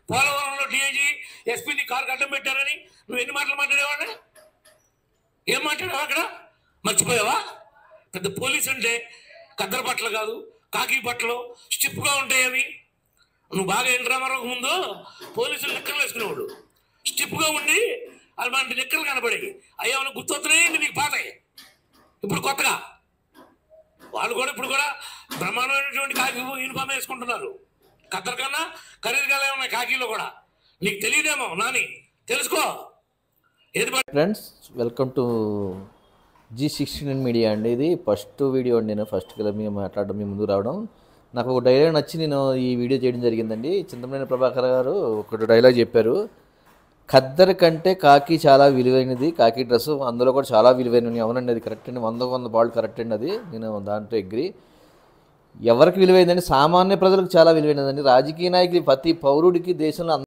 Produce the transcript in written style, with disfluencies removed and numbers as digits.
పోలవరంలో డిఐజీ ఎస్పీని కారు అడ్డం పెట్టారని నువ్వు ఎన్ని మాటలు మాట్లాడేవాడిని? ఏం మాట్లాడావు అక్కడ? మర్చిపోయావా? పెద్ద పోలీస్ అంటే కద్దరు బట్టలు కాదు, కాకి బట్టలు స్టిప్గా ఉంటాయి అవి. నువ్వు బాగా ఎన్ రామారావుకు ముందు పోలీసులు నిక్కర్లు వేసుకునేవాడు, స్టిప్గా ఉండి అలాంటి నిక్కర్లు కనబడేవి. అయ్యా మనకు గుర్తొస్తున్నాయి నీకు పాతాయి. ఇప్పుడు కొత్తగా వాళ్ళు కూడా ఇప్పుడు కూడా బ్రహ్మాండమైనటువంటి కాకి యూనిఫామ్ వేసుకుంటున్నారు. కద్దరు కన్నా ఖరీదుగా ఉన్నాయి కాకీలో కూడా. నీకు తెలియదేమో నాని, తెలుసుకో. Friends, welcome to G69 media అండి. ఇది ఫస్ట్ వీడియో అండి. నేను ఫస్ట్ కదా మేము మాట్లాడడం, మీ ముందు రావడం నాకు ఒక డైలాగ్ నచ్చి నేను ఈ వీడియో చేయడం జరిగిందండి. చింతమనేని ప్రభాకర్ గారు ఒక డైలాగ్ చెప్పారు, ఖద్దరు కంటే కాకి చాలా విలువైనది, కాకి డ్రెస్సు అందులో కూడా చాలా విలువైనది. అవునండి, అది కరెక్ట్ అండి, 100 పాళ్ళు కరెక్ట్ అండి. అది నేను దాంట్లో అగ్రి. ఎవరికి విలువైందండి? సామాన్య ప్రజలకు చాలా విలువైనదండి. రాజకీయ నాయకులు ప్రతి పౌరుడికి దేశంలో